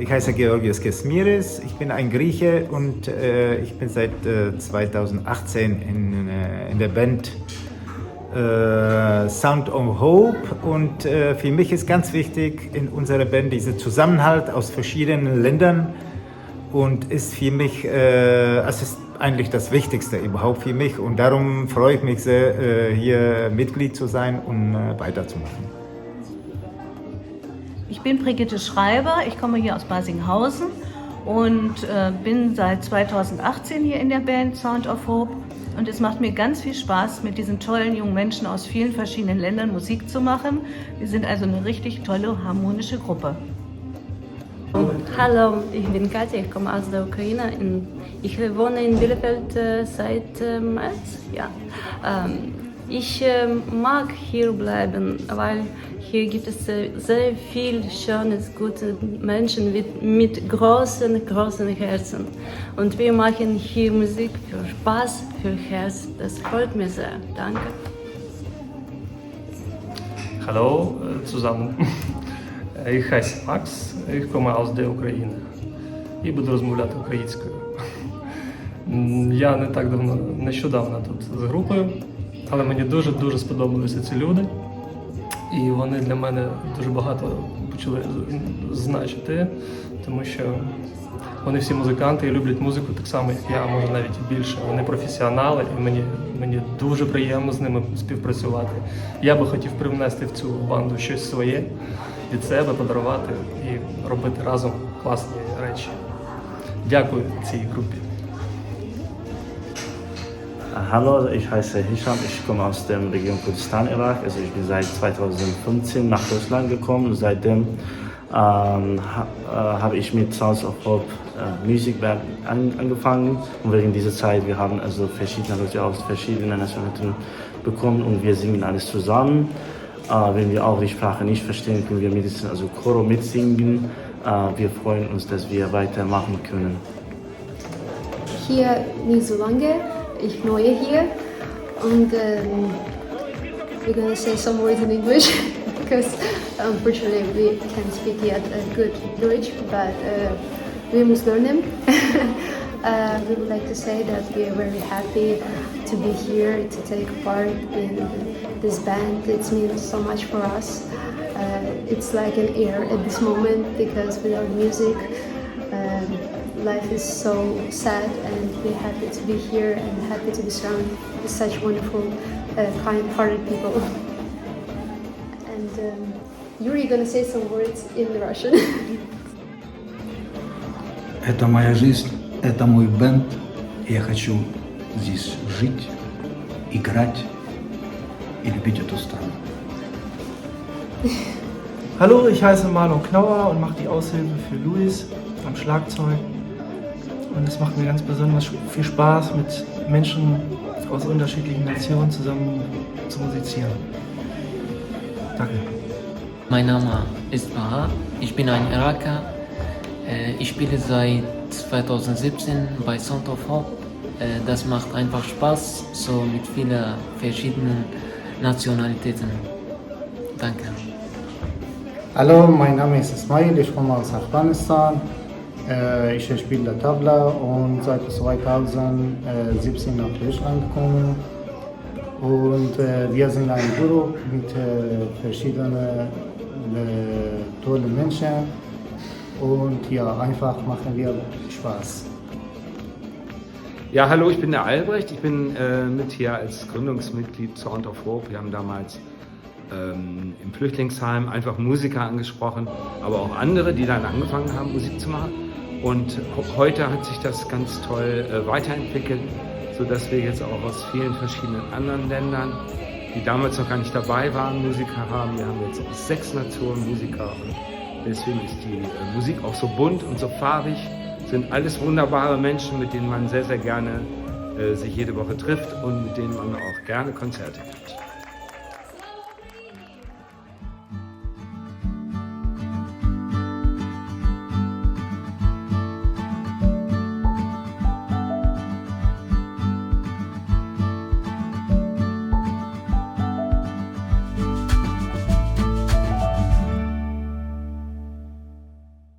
Ich heiße Georgios Kesmiris, ich bin ein Grieche und ich bin seit 2018 in der Band Sound of Hope und für mich ist ganz wichtig in unserer Band dieser Zusammenhalt aus verschiedenen Ländern und ist für mich, es ist eigentlich das Wichtigste überhaupt für mich und darum freue ich mich sehr, hier Mitglied zu sein und weiterzumachen. Ich bin Brigitte Schreiber, ich komme hier aus Barsinghausen und bin seit 2018 hier in der Band Sound of Hope und es macht mir ganz viel Spaß, mit diesen tollen jungen Menschen aus vielen verschiedenen Ländern Musik zu machen. Wir sind also eine richtig tolle, harmonische Gruppe. Hallo, ich bin Katja, ich komme aus der Ukraine. Ich wohne in Bielefeld seit März. Ja. Ich mag hier bleiben, weil hier gibt es sehr viel schönes, gute Menschen mit großen Herzen. Und wir machen hier Musik für Spaß, für Herz. Das freut mich sehr. Danke. Hallo zusammen. Ich heiße Max, ich komme aus der Україні і буду розмовляти українською. Я не так нещодавно тут з групою, але мені дуже сподобалися ці люди. І вони для мене дуже багато почали значити, тому що вони всі музиканти і люблять музику так само, як я, може навіть і більше. Вони професіонали і мені дуже приємно з ними співпрацювати. Я би хотів привнести в цю банду щось своє від себе, подарувати і робити разом класні речі. Дякую цій групі. Hallo, ich heiße Hisham, ich komme aus der Region Kurdistan, Irak. Also ich bin seit 2015 nach Deutschland gekommen. Seitdem habe ich mit Sounds of Hope Musikband angefangen. Und während dieser Zeit, wir haben also verschiedene Leute aus verschiedenen Nationalitäten bekommen und wir singen alles zusammen. Wenn wir auch die Sprache nicht verstehen, können wir mindestens also Choro mitsingen. Wir freuen uns, dass wir weitermachen können. Hier nicht so lange. Ich neue hier und we're gonna say some words in English because unfortunately we can't speak yet a good Deutsch, but we must learn them. We would like to say that we are very happy to be here to take part in this band. It means so much for us. It's like an air at this moment because without music life is so sad, and we're happy to be here and happy to be surrounded with such wonderful, kind-hearted people. And Yuri, gonna say some words in Russian. Это моя жизнь, это мой бенд. Я хочу здесь жить, играть и любить эту страну. Hallo, ich heiße Marlon Knauer und mache die Aushilfe für Luis am Schlagzeug. Und es macht mir ganz besonders viel Spaß, mit Menschen aus unterschiedlichen Nationen zusammen zu musizieren. Danke. Mein Name ist Baha, ich bin ein Iraker. Ich spiele seit 2017 bei Sound of Hope. Das macht einfach Spaß, so mit vielen verschiedenen Nationalitäten. Danke. Hallo, mein Name ist Ismail, ich komme aus Afghanistan. Ich spiele Tabla und seit 2017 nach Deutschland gekommen. Und wir sind ein Duo mit verschiedenen tollen Menschen. Und ja, einfach machen wir Spaß. Ja, hallo, ich bin der Albrecht. Ich bin mit hier als Gründungsmitglied Sound of Hope. Wir haben damals im Flüchtlingsheim einfach Musiker angesprochen, aber auch andere, die dann angefangen haben, Musik zu machen. Und heute hat sich das ganz toll weiterentwickelt, sodass wir jetzt auch aus vielen verschiedenen anderen Ländern, die damals noch gar nicht dabei waren, Musiker haben. Wir haben jetzt aus 6 Nationen Musiker und deswegen ist die Musik auch so bunt und so farbig. Sind alles wunderbare Menschen, mit denen man sehr, sehr gerne sich jede Woche trifft und mit denen man auch gerne Konzerte gibt.